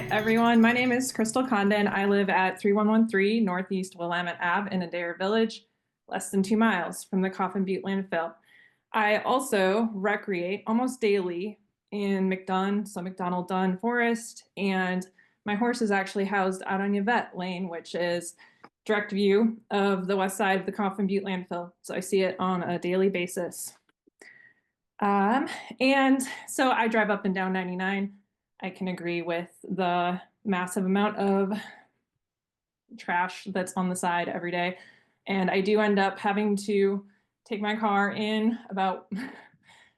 Hi, everyone. My name is Crystal Condon. I live at 3113 Northeast Willamette Ave in Adair Village, less than 2 miles from the Coffin Butte Landfill. I also recreate almost daily in McDonald Dunn Forest, and my horse is actually housed out on Yvette Lane, which is direct view of the west side of the Coffin Butte Landfill. So I see it on a daily basis. Um, and so I drive up and down 99. I can agree with the massive amount of trash that's on the side every day. And I do end up having to take my car in about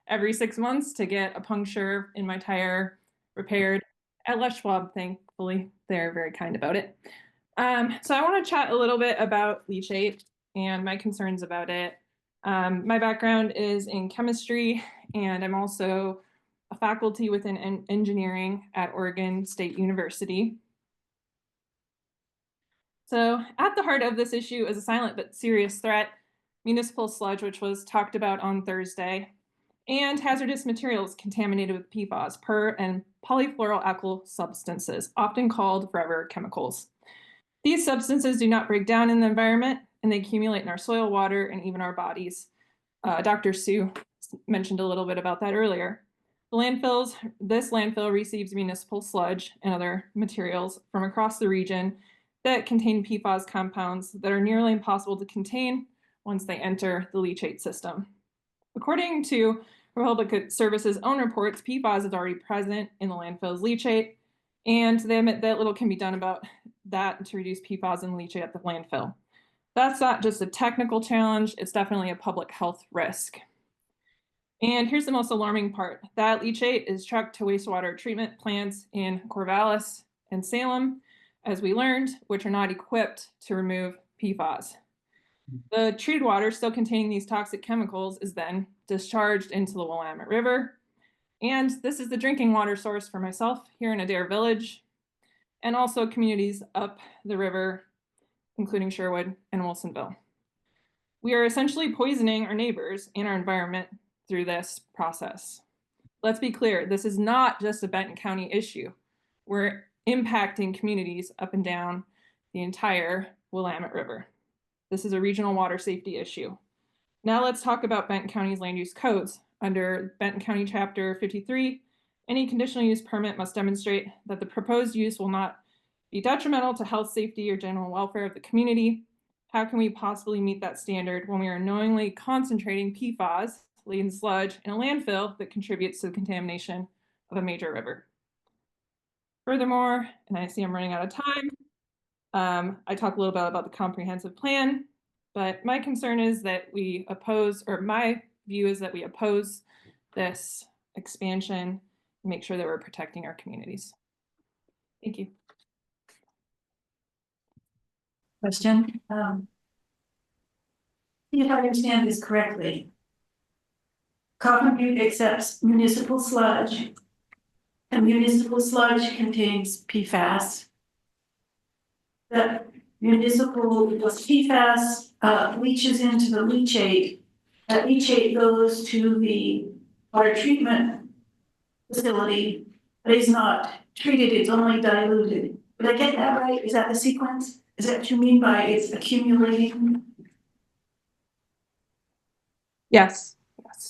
every 6 months to get a puncture in my tire repaired at Les Schwab. Thankfully, they're very kind about it. So I want to chat a little bit about leachate and my concerns about it. My background is in chemistry, and I'm also a faculty within engineering at Oregon State University. So at the heart of this issue is a silent but serious threat, municipal sludge, which was talked about on Thursday, and hazardous materials contaminated with PFAS, per and polyfluoroalkyl substances, often called forever chemicals. These substances do not break down in the environment, and they accumulate in our soil, water, and even our bodies. Dr. Sue mentioned a little bit about that earlier. This landfill receives municipal sludge and other materials from across the region that contain PFAS compounds that are nearly impossible to contain once they enter the leachate system. According to Republic Service's own reports, PFAS is already present in the landfill's leachate, and they admit that little can be done about that to reduce PFAS and leachate at the landfill. That's not just a technical challenge, it's definitely a public health risk. And here's the most alarming part. That leachate is trucked to wastewater treatment plants in Corvallis and Salem, as we learned, which are not equipped to remove PFAS. The treated water still containing these toxic chemicals is then discharged into the Willamette River. And this is the drinking water source for myself here in Adair Village, and also communities up the river, including Sherwood and Wilsonville. We are essentially poisoning our neighbors and our environment through this process. Let's be clear, this is not just a Benton County issue. We're impacting communities up and down the entire Willamette River. This is a regional water safety issue. Now let's talk about Benton County's land use codes. Under Benton County Chapter 53, any conditional use permit must demonstrate that the proposed use will not be detrimental to health, safety, or general welfare of the community. How can we possibly meet that standard when we are knowingly concentrating PFAS, laden sludge, in a landfill that contributes to the contamination of a major river? Furthermore, and I see I'm running out of time, I talk a little bit about the comprehensive plan, but my concern is that my view is that we oppose this expansion and make sure that we're protecting our communities. Thank you. Question. If I understand this correctly, Coffin Butte accepts municipal sludge, and municipal sludge contains PFAS. That municipal PFAS leaches into the leachate. That leachate goes to the water treatment facility, but is not treated, it's only diluted. Did I get that right? Is that the sequence? Is that what you mean by it's accumulating? Yes.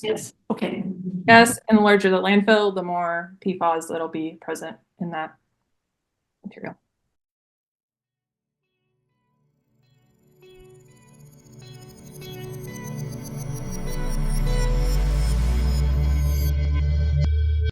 Yes. Okay. Yes, and the larger the landfill, the more PFAS that'll be present in that material.